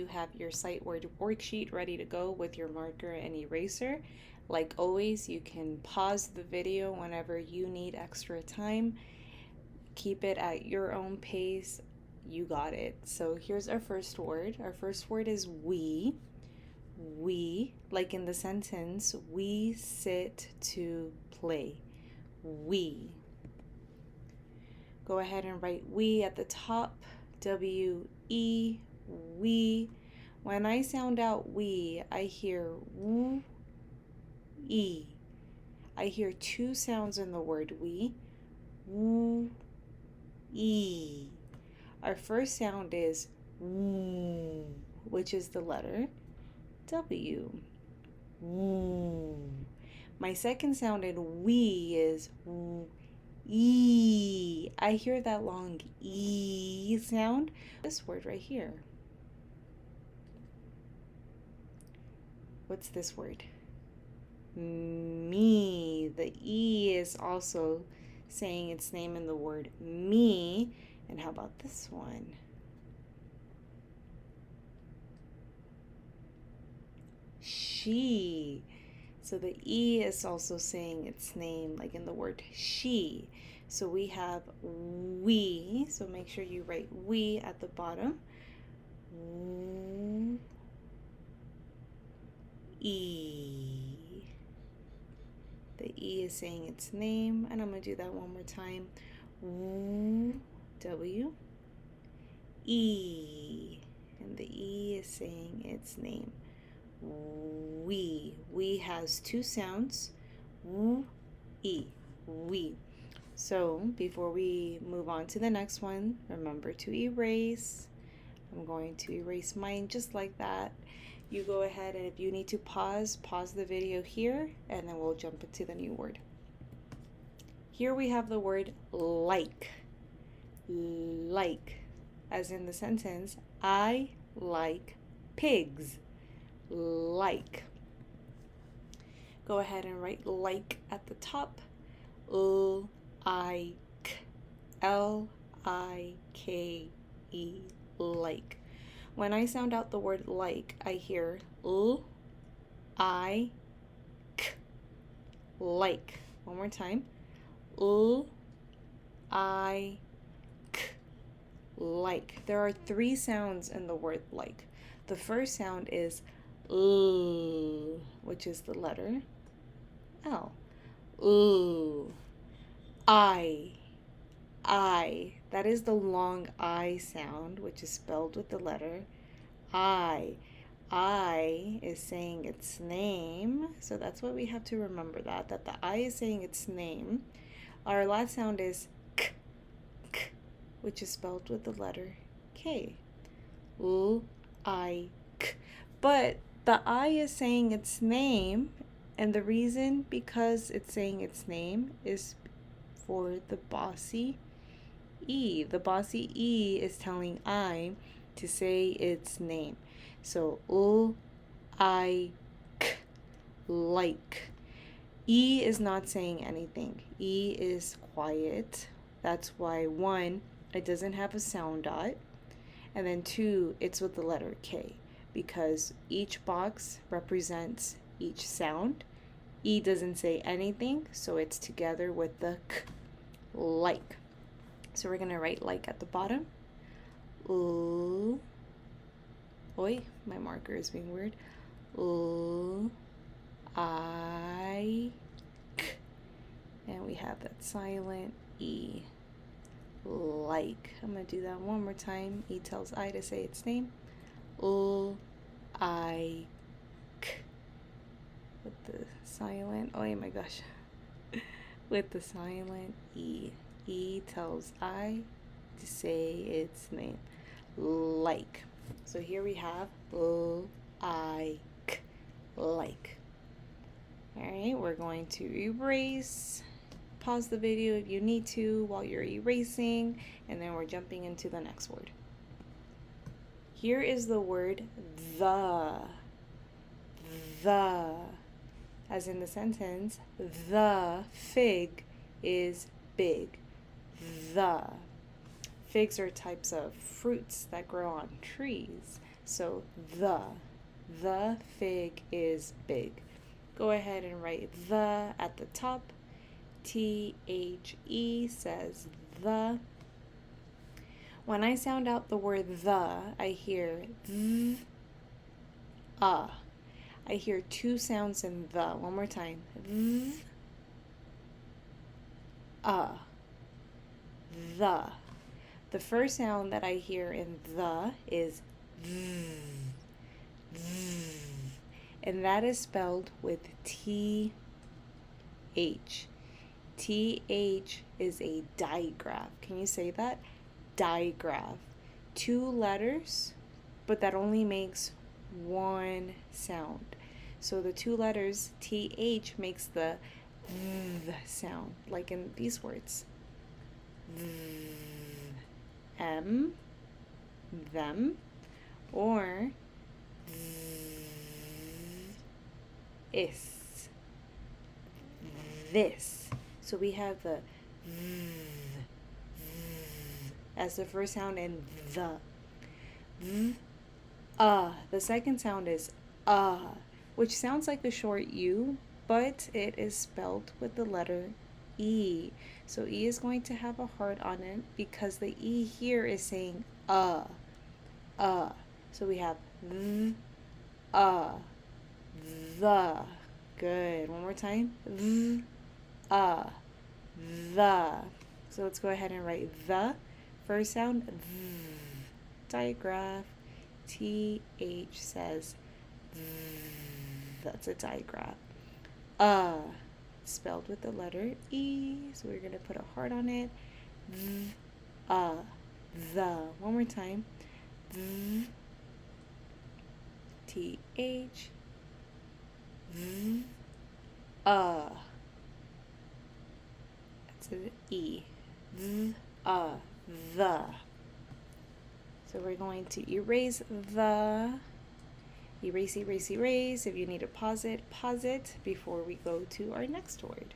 you have your sight word worksheet ready to go with your marker and eraser. Like always, you can pause the video whenever you need extra time. Keep it at your own pace. You got it. So here's our first word. Our first word is we. We, like in the sentence, we sit to play. We. Go ahead and write we at the top. W-E, we. When I sound out we, I hear woo, e. I hear two sounds in the word we. Woo, e. Our first sound is woo, which is the letter W. Woo. My second sound in we is woo, e. I hear that long e sound. This word right here. What's this word? Me. The e is also saying its name in the word me. And how about this one? She. So the e is also saying its name like in the word she. So we have we. So make sure you write we at the bottom. E. The e is saying its name, and I'm going to do that one more time. W. E. And the e is saying its name. We. We has two sounds. W, e. We. So before we move on to the next one, remember to erase. I'm going to erase mine just like that. You go ahead, and if you need to pause the video here, and then we'll jump into the new word. Here we have the word like. Like, as in the sentence, I like pigs. Like. Go ahead and write like at the top. L-I-K. L-I-K-E. Like. When I sound out the word like, I hear L-I-K. Like. One more time. L-I-K. Like. There are three sounds in the word like. The first sound is L, which is the letter L. L. I. That is the long I sound, which is spelled with the letter I. I is saying its name, so that's why we have to remember that the I is saying its name. Our last sound is K, K, which is spelled with the letter K. L-I-K. But the I is saying its name, and the reason because it's saying its name is for the bossy E. The bossy E is telling I to say its name. So L-I-K, like. E is not saying anything. E is quiet. That's why 1, it doesn't have a sound dot. And then 2, it's with the letter K, because each box represents each sound. E doesn't say anything, so it's together with the K, like. So we're going to write like at the bottom. Oi, my marker is being weird. I-K. And we have that silent E. Like. I'm going to do that one more time. E tells I to say its name. I-K. With the silent, oh my gosh. With the silent E. E tells I to say its name. Like. So here we have L-I-K. Like. Alright, we're going to erase. Pause the video if you need to while you're erasing, and then we're jumping into the next word. Here is the word the. The. As in the sentence, the fig is big. The. Figs are types of fruits that grow on trees. So the fig is big. Go ahead and write the at the top. THE says the. When I sound out the word the, I hear th, I hear two sounds in the. One more time. Th, the. The first sound that I hear in the is th, th, and that is spelled with TH. TH is a digraph. Can you say that? Digraph. Two letters, but that only makes one sound. So the two letters TH makes the th sound, like in these words. Them, or is, this. So we have the as the first sound and the. The second sound is which sounds like a short U, but it is spelled with the letter E. So E is going to have a heart on it because the E here is saying So we have the. Good. One more time. The. So let's go ahead and write the. First sound, digraph. TH says that's a digraph. Spelled with the letter E. So we're going to put a heart on it. The. One more time. TH. That's an E. The. So we're going to erase the. Erase. If you need to pause it before we go to our next word.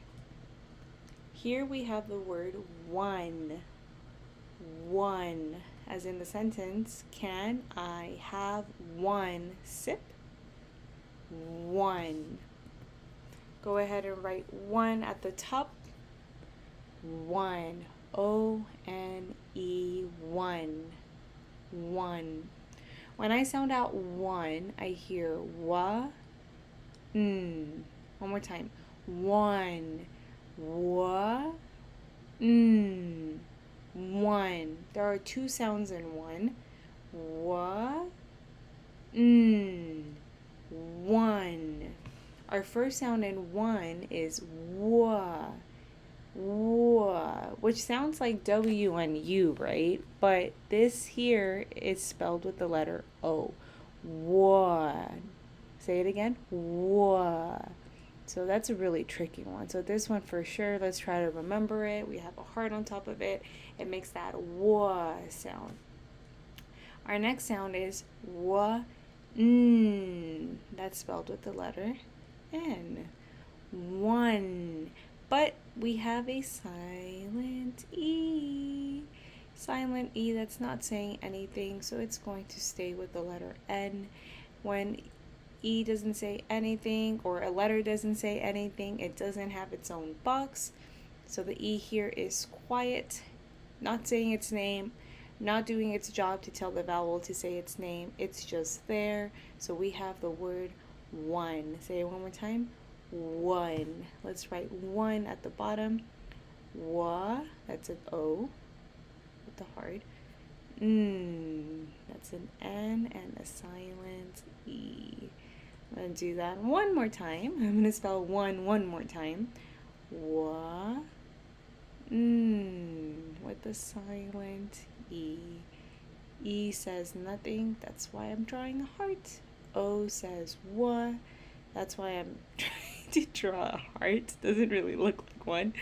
Here we have the word one. One. As in the sentence, can I have one sip? One. Go ahead and write one at the top. One. O-N-E, one. One. When I sound out one, I hear wa, n. One more time. One. Wa, n. One. There are two sounds in one. Wa, n. One. Our first sound in one is wa. Which sounds like W and U, right? But this here is spelled with the letter O. One. Say it again. One. So that's a really tricky one. So this one for sure, let's try to remember it. We have a heart on top of it. It makes that wa sound. Our next sound is wa, n. That's spelled with the letter N. One. But we have a silent E. Silent E that's not saying anything, so it's going to stay with the letter N. When E doesn't say anything or a letter doesn't say anything, it doesn't have its own box. So the E here is quiet, not saying its name, not doing its job to tell the vowel to say its name. It's just there. So we have the word one. Say it one more time. One. Let's write one at the bottom. Wa, that's an O with the heart. N, that's an N and a silent E. I'm going to do that one more time. I'm going to spell one more time. Wa, n, with the silent E. E says nothing. That's why I'm drawing a heart. O says wa. That's why I'm trying to draw a heart. Doesn't really look like one.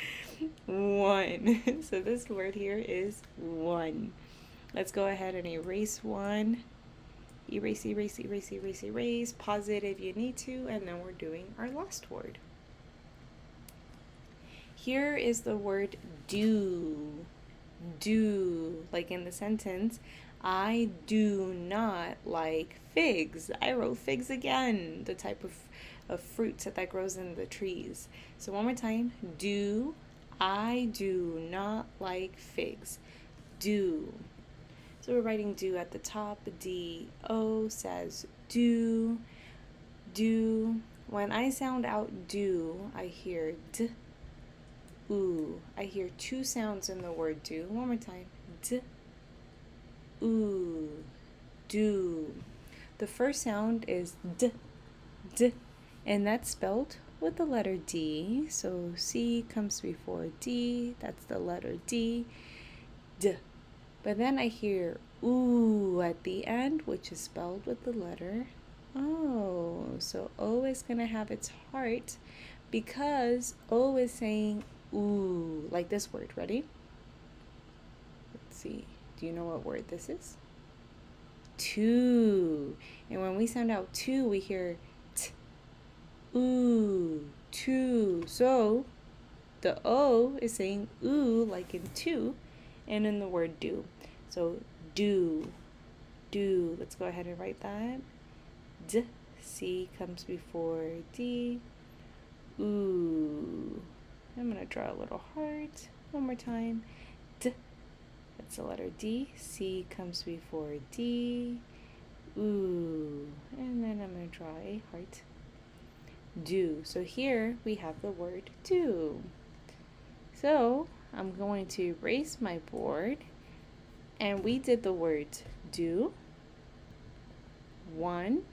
One. So this word here is one. Let's go ahead and erase one. Erase. Pause it if you need to, and then we're doing our last word. Here is the word do. Do. Like in the sentence, I do not like figs. I wrote figs again, the type of fruit that grows in the trees. So one more time. I do not like figs. Do. So we're writing do at the top. D-O says do. Do. When I sound out do, I hear d, oo. I hear two sounds in the word do. One more time. D, oo. Do. The first sound is d, d, and that's spelled with the letter D. So C comes before D. That's the letter D. D. But then I hear ooh at the end, which is spelled with the letter O. So O is going to have its heart because O is saying ooh, like this word. Ready? Let's see. Do you know what word this is? Two. And when we sound out two, we hear t, ooh, two. So the O is saying ooh, like in two, and in the word do. So do, do. Let's go ahead and write that. D, C comes before D. Ooh. I'm going to draw a little heart. One more time. D. That's the letter D. C comes before D. Ooh. And then I'm going to draw a heart. Do. So here we have the word do. So I'm going to erase my board. And we did the words do, one,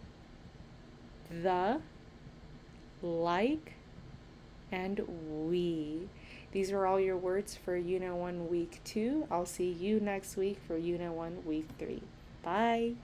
the, like, and we. These are all your words for Unit 1, Week 2. I'll see you next week for Unit 1, Week 3. Bye.